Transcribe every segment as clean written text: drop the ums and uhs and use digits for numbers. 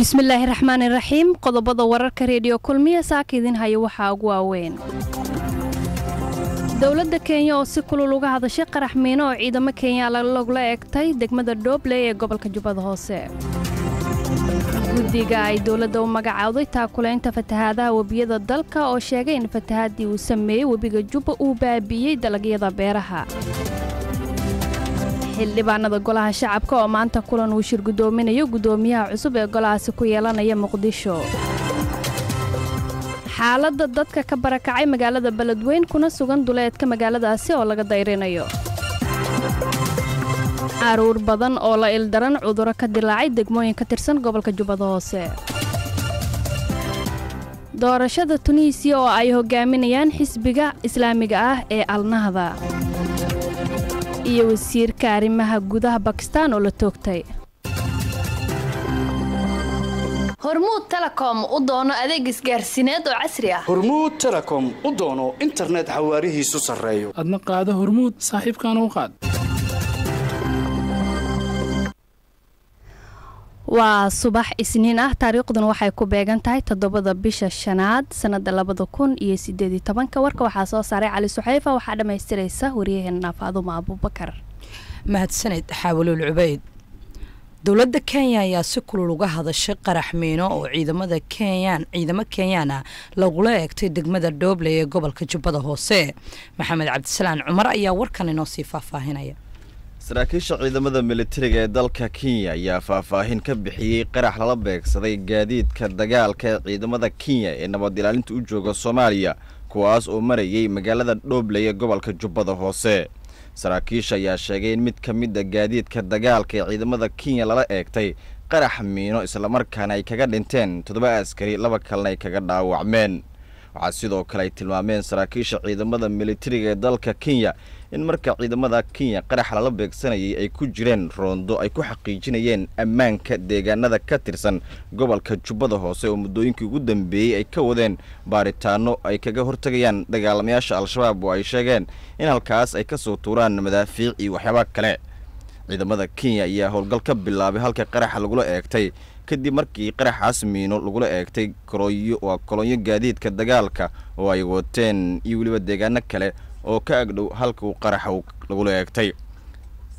بسم الله الرحمن الرحيم قضبض وررك راديو كلمية ساكدين هاي وحا واوين دولة كينيا oo si kulul uga hadashay qarax miino oo ciidamo Kenya lagula eegtay degmada Dooble ee gobolka Jubbada Hoose. Guddiga ay dawladda u magacawday taakuleynta fatahaadaha webiyada dalka oo sheegay in fatahaadii uu sameeyay webiga Jubba uu baabiyay dalagyada beeraha. xildhibaanada golaha shacabka oo maanta kulan uu shir gudoominayo gudoomiyaha cusub ee golahaasi ku yeelanaya Muqdisho. xaaladda dadka ka barakacay magaalada Beledweyne kuna sugan duleedka magaaladaasi oo laga dayrinayo. caruur badan oo la ildaran cudurro ka dilaacay degmooyin ka tirsan gobolka Jubbada Hoose. doorashada Tunisia oo ay hogaaminayaan xisbiga Islaamiga ah ee Al-Nahda. iyo wasiirka arrimaha gudaha Pakistan oo la toogtay. Hormuud Telecom u doono adeeg isgaarsiineed oo casri ah. Hormuud Telecom u doono internet xawaarihiisu sareeyo. adna qaado Hormuud saaxiibkan u qaad. waa subax isniin ah taariikhduna waxay ku beegan tahay 7 bisha shanaad sanada 2018 warka waxa soo saaray Cali Suxayfa waxa dhameystiraysa wariyaheena Faadumo Abubakar. mahadsanid Xawlul Ubayd. dawladda Kenya ayaa si kulul uga hadashay qarax miino oo ciidamo Kenyana lagula eegtay degmada Dooble ee gobolka Jubbada Hoose. Maxamed Cabdisalaan Cumar ayaa warkan inoo sii faahfaahinaya. saraakiisha ciidamada militariga ee dalka Kenya ayaa faahfaahin ka bixiyay qarax lala beegsaday gaadiidka dagaalka ee ciidamada Kenya ee nabad ilaalinta u jooga Soomaaliya kuwaas oo marayay magaalada Dooble ee gobolka Jubbada Hoose. saraakiisha ayaa sheegay in mid ka mid ah gaadiidka dagaalka ee ciidamada Kenya lala eegtay qarax miino isla markaana ay kaga dhinteen 7 askari 2 kalena ay kaga dhaawacmeen. waxaa sidoo kale ay tilmaameen saraakiisha ciidamada militariga ee dalka Kenya in marka ciidamada Kenya qarax lala beegsanayay ay ku jireen roondo ay ku xaqiijinayeen ammaanka deegaanada ka tirsan gobolka Jubbada Hoose oo muddooyinkii ugu dambeeyay ay ka wadeen baaritaano ay kaga hortagayaan dagaalamayaasha Al-Shabaab oo ay sheegeen in halkaas ay ka soo tuuraan madaafiic iyo waxyaabo kale. ciidamada Kenya ayaa howlgal ka bilaabay halka qaraxa lagula eegtay kadib markii qaraxaas miino lagula eegtay kolonyo gaadiidka dagaalka oo ay wateen iyo waliba deegaano kale oo ka agdhow halka uu qaraxa lagula eegtay.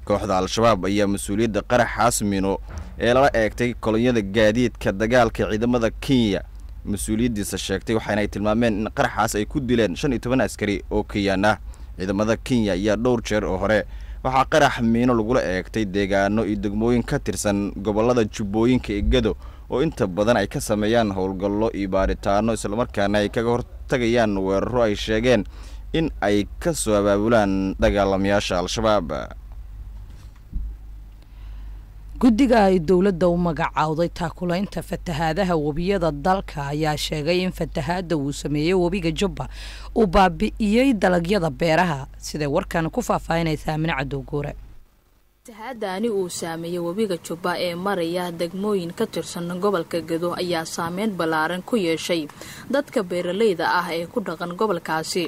kooxda Al-Shabaab ayaa mas'uuliyadda qaraxaas miino ee lala eegtay kolonyada gaadiidka dagaalka ciidamada Kenya mas'uuliyadiisa sheegtay waxaana ay tilmaameen in qaraxaas ay ku dileen 15 askari oo Kenyan ah. ciidamada Kenya ayaa dhowr jeer oo hore waxaa qarax miino lagula eegtay deegaano iyo degmooyin ka tirsan gobolada Jubbooyinka ee Gedo oo inta badan ay ka sameeyaan howlgallo iyo baaritaano isla markaana ay kaga hortagayaan weeraro ay sheegeen in ay ka soo abaabulaan dagaalamayaasha Al-Shabaab. guddiga ay dawladda u magacawday taakuleynta fatahaadaha webiyada dalka ayaa sheegay in fatahaadda uu sameeyay webiga Jubba uu baabi'iyay dalagyada beeraha sida warkan ku faahfaahinaysa Amina Cadowguure. fatahaadani uu saameeyay webiga Jubba ee maraya degmooyin ka tirsan gobolka Gedo ayaa saameyn ballaaran ku yeeshay dadka beeraleyda ah ee ku dhaqan gobolkaasi.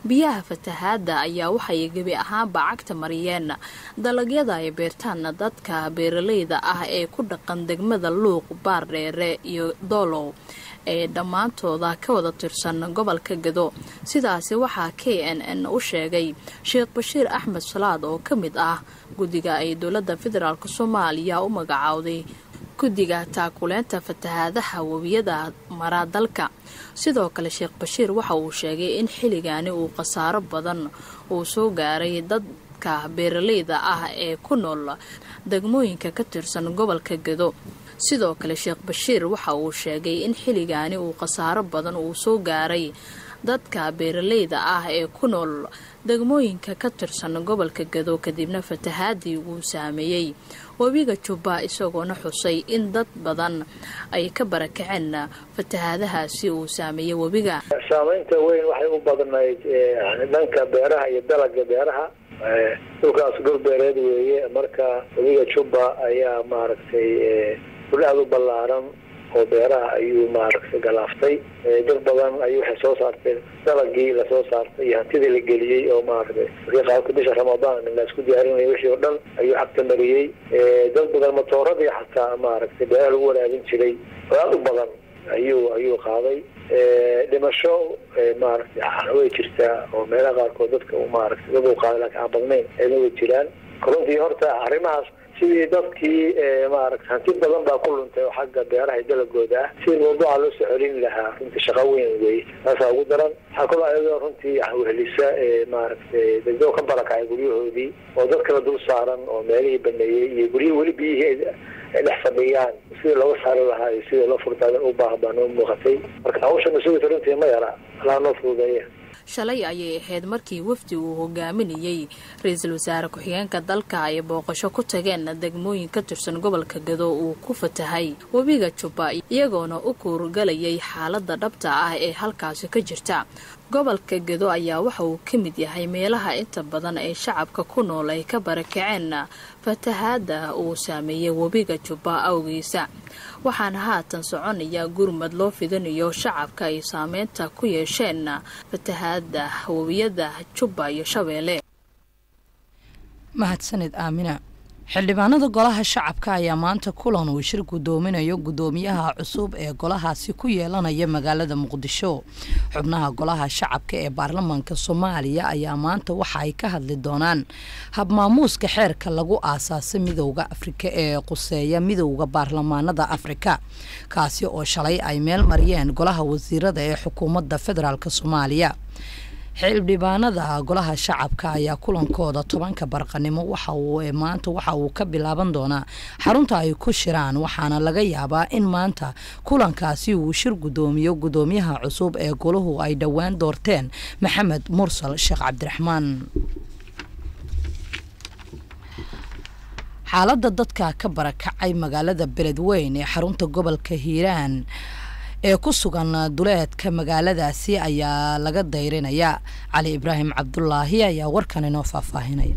biyaha fatahaadda ayaa waxay gabi ahaan bacagta mariyeen dalagyada ay beertaan dadka beeraleyda ah ee ku dhaqan degmada Luuq, Baardheere iyo Doolow ee dhamaantooda ka wada tirsan gobolka Gedo. sidaasi waxaa KNN u sheegay Sheekh Bashiir Axmed Salaad oo ka mid ah guddiga ay dawladda federaalka Soomaaliya u magacawday guddiga taakuleynta fatahaadaha webiyada mara dalka. sidoo kale Sheekh Bashiir waxa uu sheegay in xilligaani uu khasaaro badan uu soo gaaray dadka beeraleyda ah ee ku nool degmooyinka ka tirsan gobolka Gedo. sidoo kale Sheekh Bashiir waxa uu sheegay in xilligaani uu khasaaro badan uu soo gaaray dadka beeraleyda ah ee ku nool degmooyinka ka tirsan gobolka Gedo kadibna fatahaadii uu saameeyay webiga Jubba isagoona xusay in dad badan ay ka barakaceen fatahaadahaasi uu saameeyay webiga. saameynta weyn waxay u badnayd dhanka beeraha iyo dalagga beeraha dhulkaas dhul beereed weeye marka webiga Jubba ayaa maaragtay aad u ballaaran oo beeraha ayuu maaragtay galaaftay dad badan ayuu waxay soo saarteen dalagii la soo saartay iyo hantidii la geliyey oo maaragtay qaabka bisha ramadaan la isku diyaarinayay wixii oo dhan ayuu xagta mariyey dad badan matooradii xataa maaragtay beeraha lagu waraabin jiray aad u badan ayuu qaaday dhimasho maaragtay way jirtaa oo meelaha qaarkood dadka maaragtay dad uu qaaday laakiin aan badnayn ayna way jiraan runtii horta arrimahaas sidii dadkii maaragtay hanti badan baa ku luntay oo xagga beeraha iyo dalagooda ah sidii mawduuca loo soo celin lahaa runtii shaqo weyn wey taasaa ugu daran waxaa kaloo ayadoo runtii wehelisa maaragtay dadoo ka barakacay guryahoodii oo dad kala dul saaran oo meelihii baneeyey iyo guryihii weli biyihii ay dhex fadhiyaan sidii looga saari lahaa iyo sidii loo furtaadan u baahan baa noo muuqatay marka hawsha mas-uuliyadda runtii ma yara alaa noo fududeeya shalay ayay ahayd markii wafdi uu hogaaminayey ra-iisul wasaare ku-xigeenka dalka ay booqasho ku tageen degmooyin ka tirsan gobolka Gado uu ku fatahay webiga Jubba iyagoona u kuurgalayay xaaladda dhabta ah ee halkaasi ka jirta gobolka Gado ayaa waxa uu ka mid yahay meelaha inta badan ay shacabka ku nool ay ka barakaceen fatahaada uu saameeyay webiga Jubba awgiisa waxaana haatan soconaya gurmad loo fidinayo shacabka ay saameynta ku yeesheen fatahaada webiyada Jubba iyo Shabeelle. mahadsanid Aamina. xildhibaanada golaha shacabka ayaa maanta kulan uu shir gudoominayo gudoomiyaha cusub ee golahaasi ku yeelanaya magaalada Muqdisho. xubnaha golaha shacabka ee baarlamaanka Soomaaliya ayaa maanta waxa ay ka hadli doonaan habmaamuuska xeerka lagu aasaasay midowga Afrika ee quseeya midowga baarlamaanada Afrika kaasi oo shalay ay meel mariyeen golaha wasiirada ee xukuumadda federaalka Soomaaliya. xildhibaanada golaha shacabka ayaa kulankooda 10 barqanimo waxa uu ka bilaaban doonaa xarunta ay ku shiraan waxaana laga yaabaa in maanta kulankaasi uu shir gudoomiyo gudoomiyaha cusub ee goluhu ay dhawaan doorteen Maxamed Mursal Sheekh Cabdiraxmaan. xaaladda dadka ka barakacay magaalada Beledweyne ee xarunta gobolka Hiiraan ee ku sugan duleedka magaaladaasi ayaa laga dayrinaya. Cali Ibraahim Cabdullaahi ayaa warkan inoo faahfaahinaya.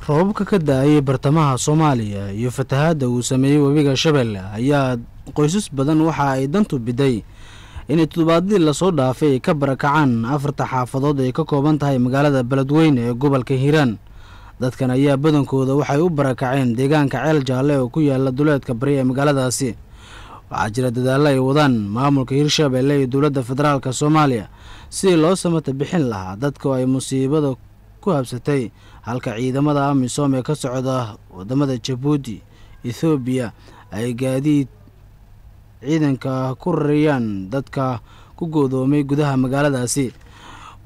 roobabka ka daayay bartamaha Soomaaliya iyo fatahaada uu sameeyay webiga Shabeelle ayaa qoysas badan waxa ay dantu biday in toddobaadii la soo dhaafay ka barakacaan 4 xaafadood ee ka kooban tahay magaalada Beledweyne ee gobolka Hiiraan. dadkan ayaa badankooda waxay u barakaceen deegaanka Ceel Jaalle oo ku yaala duleedka bari ee magaaladaasi. waxaa jira dadaalo ay wadaan maamulka Hirshabeelle iyo dowladda federaalka Soomaaliya si loo samata bixin lahaa dadka ay musiibada ku habsatay halka ciidamada AMISOM ee ka socda wadamada Djibouti, Ethiopia ay gaadiid ciidanka ku rarayaan dadka ku go'doomay gudaha magaaladaasi.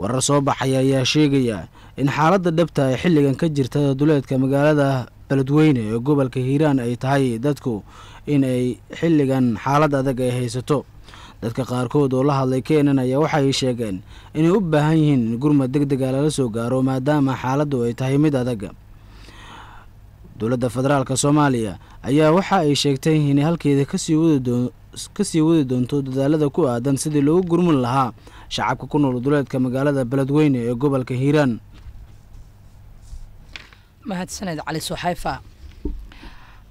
warar soo baxay ayaa sheegaya in xaaladda dhabta ay xilligan ka jirta duleedka magaalada Beledweyne ee gobolka Hiiraan ay tahay dadku in ay xilligan xaalad adag ay haysato. dadka qaarkood oo la hadlay Keenan ayaa waxa ay sheegeen inay u baahan yihiin gurmad degdeg ah laga soo gaaro maadaama xaaladdu ay tahay mid adag. dowladda federaalka Soomaaliya ayaa waxa ay sheegtay in halkeeda ka sii wadi doonto dadaalada ku aadan sidii loogu gurmin lahaa shacabka ku nool duleedka magaalada Beledweyne ee gobolka Hiiraan. mahadsanid Cali Suxayfa.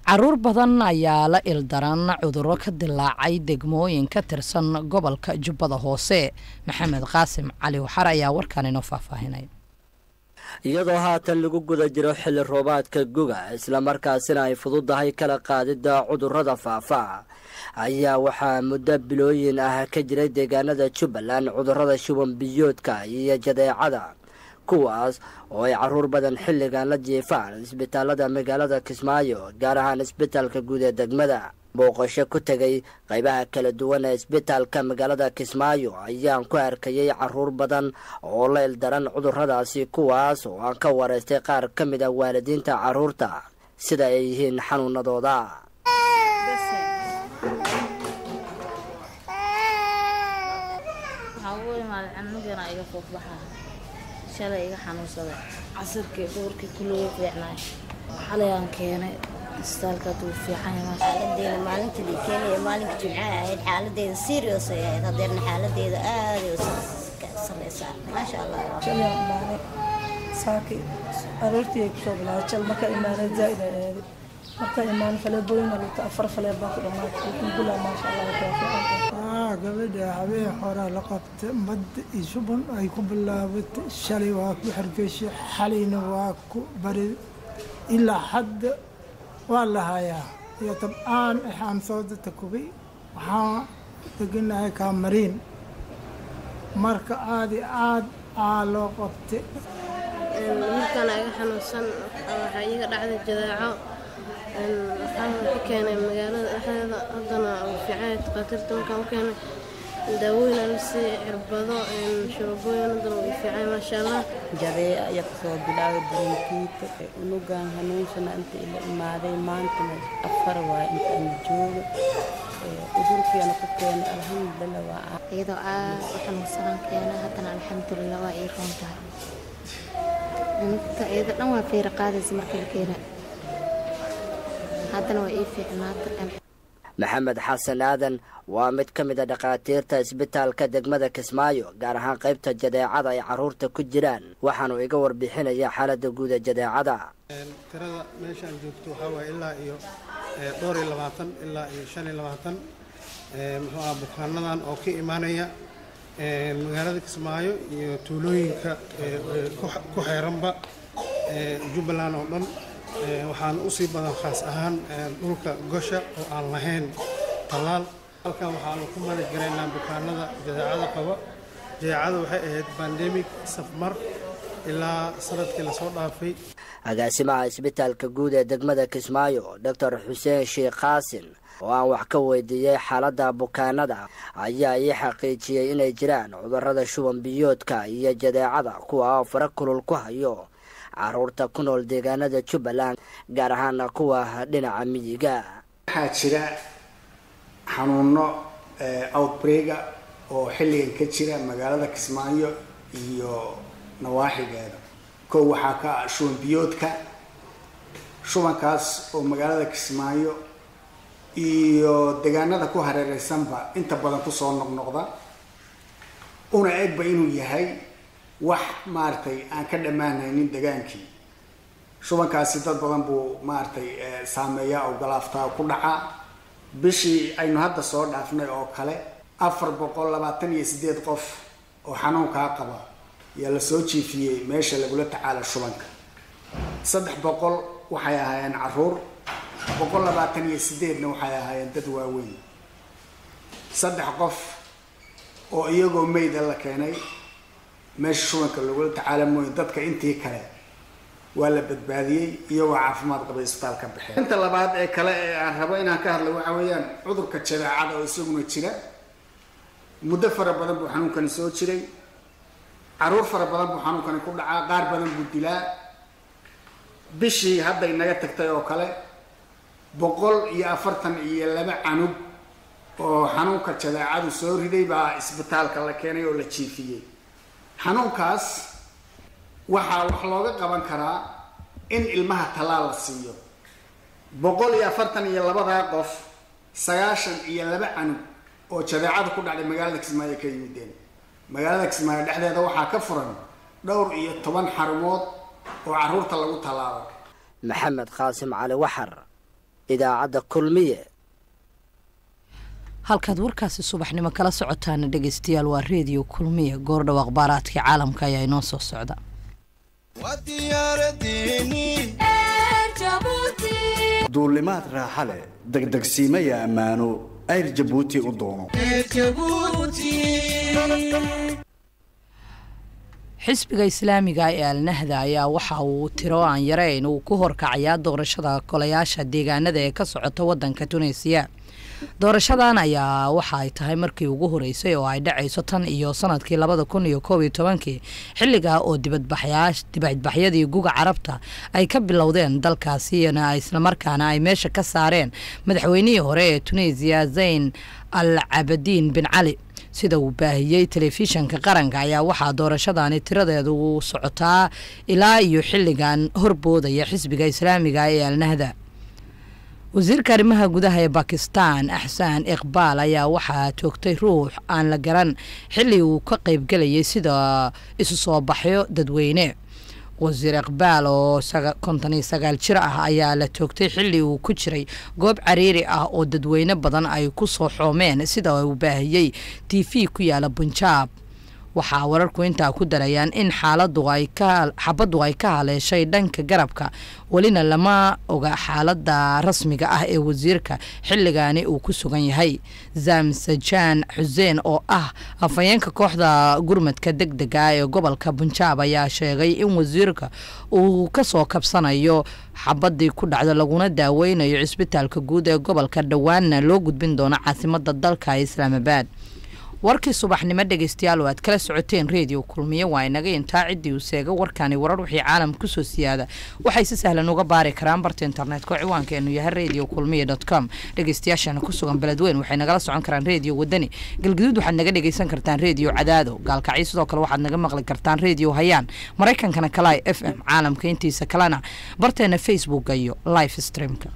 caruur badan ayaa la ildaran cudurro ka dilaacay degmooyin ka tirsan gobolka Jubbada Hoose. Maxamed Qaasim Cali Waxar ayaa warkan inoo faahfaahinay. iyadoo haatan lagu guda jiro xilli roobaadka guga isla markaasina ay fududahay kala qaadida cudurrada faafa ayaa waxaa muddo bilooyin ah ka jiray deegaanada Jubbaland cudurrada shuban biyoodka iyo jadeecada kuwaas oo ay caruur badan xilligan la jiifaan isbitaalada magaalada Kismaayo gaar ahaan isbitaalka guud ee degmada. booqasho ku tagay qaybaha kala duwan ee isbitaalka magaalada Kismaayo ayaan ku arkayay caruur badan oo la ildaran cudurradaasi kuwaas oo aan ka wareystay qaar ka mid ah waalidiinta caruurta sida ay yihiin xanuunadooda. shalay iga xanuunsaday casirkii duurkii kulliga fiicnaa xalayaan keenay isbitaalka uu fiican yahay xaaladeeda maalintii la keenay maalinka jimcaha ahayd xaaladeeda serious ay ahayd hadeerna xaaladeeda aad ay u sareysaa maasha Allah. shalay maane saaki aroortii ay ku soo bilaabay jal marka imaanay zaid ay ahayd marka imaan faleebooyin lagu afar faleeb baa ku dhamaatay alxamdulillah ma sha Allah gabadha habeen hore la qabtay mad isuban ay ku bilaabatay shalay waa ku xargeysay xalayna waa ku bari ilaa hadda waa la hayaa iyo tabaan aan soo takubay waxaa deganahay kaamariin marka aad loo qabtay markaan aga xanuunsan waxaa iga dhacday jadaaco waxaan ka keenay magaalada dhexdeeda haddana fiicay takhaatiirta markaan u keenay daawooyin aan sii cirbado shababooyin haddana way fiicay maasha Allah jadeeca ayaa kasoo bilaabay barankiita unugaan hanuunsana inta ila imaaday maantana 4 waa inta aan joogo udurkiina ku keenay alxamdulillah waa iyadoo aad u xanuunsan keenay haddana alxamdulillah waa ii roon tahay inta iyada dhan waa fiir qaadaysa markii la keenay haddana waa ii fiicnaatay maxamed xasan aadan waa mid ka mid ah dhakhaatiirta isbitaalka degmada Kismaayo gaar ahaan qaybta jadeecada ay carruurta ku jiraan waxaanu iga warbixinayaa xaaladda guud ee jadeecada tirada meeshaan joogto waxaa waaye ilaa iyo 22 ilaa iyo 25 muxuu ahaa bukaanadan oo ka imaanaya magaalada Kismaayo iyo tuulooyinka ku xeeranba Jubbaland oo dhan waxaan u sii badan khaas ahaan dhulka gosha oo aan lahayn talaal halkan waxaan ku mari gareynaa bukaanada jadeecada qaba jadeecada waxay ahayd pandemic safmar ilaa sanadkii la soo dhaafay agaasimaha isbitaalka guud ee degmada Kismaayo Dr. Xuseen Sheekh Qaasin oo aan wax ka weydiiyay xaaladda bukaanada ayaa ii xaqiijiyay inay jiraan cudurrada shuban biyoodka iyo jadeecada kuwa fara kulul ku hayo carruurta ku nool deegaanada Jubbaland gaar ahaan kuwa dhinaca miyiga waxaa jira xanuuno outbreak oo xilligan ka jira magaalada Kismaayo iyo nawaaxigeeda waxaa ka shuban biyoodka shubankaas oo magaalada Kismaayo iyo deegaanada ku hareeraysanba inta badan ku soo noqnoqda una eegba inuu yahay wax maartay aan ka dhamaanaynin degaankii shubankaasi dad badan buu maartay saameeyaa oo galaaftaa ku dhaca bishii aynu hadda soo dhaafnay oo kale 428 qof oo xanuunka qaba yaa la soo jiifiyay meesha lagula tacaalo shubanka 300 waxay ahaayeen carruur 128 waxay ahaayeen dad waaweyn 3 qof oo iyagoo meyd la keenay meesha shubanka lagula tacaalamoy dadka intii kale waa la badbaadiyay iyagoo caafimaad qaba isbitaalka baxay inta labaad ee kale ee aan rabo inaan ka hadlo waxa weeyaan cudurka jadeecada oo isaguna jira muddo fara badan buu xanuunkani soo jiray carruur fara badan buu xanuunkani ku dhacaa qaar badan buu dilaa bishii hadda inaga tagtay oo kale 142 canug oo xanuunka jadeecadu soo riday baa isbitaalka la keenay oo la jiifiyay xanuunkaas waxaa wax looga qaban karaa in ilmaha talaal la siiyo 142 qof 92 canug oo jadeecadu ku dhacday magaalada Kismaayo ka yimideen magaalada Kismaayo dhexdeeda waxaa ka furan dhowr iyo 10 xarumood oo carruurta lagu talaalo maxamed qaasim cali waxar idaacadda kulmiye halkaad warkaasi subaxnimo kala socotaana dhegeystayaal waa reediyo kulmiye goordhow akhbaaraadkii caalamka ayaa inoo soo socda duulimaad raaxa leh degdegsiimaya ammaano ayr jabuuti u doono xisbiga islaamiga ee alnahda ayaa waxa uu tiro aan yareyn uu ku horkacayaa doorashada golayaasha deegaanada ee ka socota wadanka Tunisia doorashadan ayaa waxa ay tahay markii ugu horeysay oo ay dhacayso tan iyo sanadkii 2011 xilliga oo dibadbaxyadii guga carabta ay ka bilowdeen dalkaasi isla markaana ay meesha ka saareen madaxweynihii hore ee Tunisia Zayn al-Abidine bin Ali sida uu baahiyay telefishanka qaranka ayaa waxaa doorashadani tiradeedu u socotaa ilaa iyo xilligan horboodaya xisbiga islaamiga ee alnahda wasiirka arrimaha gudaha ee Pakistan Ahsan Iqbal ayaa waxaa joogtay ruux aan la garan xilli uu ka qayb galayay sida isu soo baxyo dadweyne wasiir iqbaal oo 59 jir ah ayaa la toogtay xilli uu ku jiray goob cariiri ah oo dadweyne badan ay ku soo xoomeen sida uu baahiyey TV ku yaala Punjab. waxaa wararku intaa ku darayaan in xabaddu ay ka haleeshay dhanka garabka welina lama oga xaalada rasmiga ah ee wasiirka xilligaani uu ku sugan yahay. Zamsajan Xuseen oo ah afayeenka kooxda gurmadka degdega ee gobolka Punjab ayaa sheegay in wasiirka uu ka soo kabsanayo xabadii ku dhacda laguna daaweynayo cisbitaalka guud ee gobolka dhawaanna loo gudbin doono caasimadda dalka Islaamabad. warkii subaxnimo dhegeystayaal aad kala socoteen radio kulmiye waa inaga intaa cidii uu seega warkani warar wixii caalam ku soo siyaada waxay si sahlan uga baari karaan barta internetka ciwaankeenu yahay radiokulmiye.com. dhegeystayaashana ku sugan beledweyn waxay nagala socon karaan radio wadani galgaduud waxaad naga dhegeysan kartaan radio cadaado gaalkacyo sidoo kale waxaad naga maqli kartaan radio hayaan mareykankana kale FM caalamka intiisa kalena barteena Facebook iyo live streamka.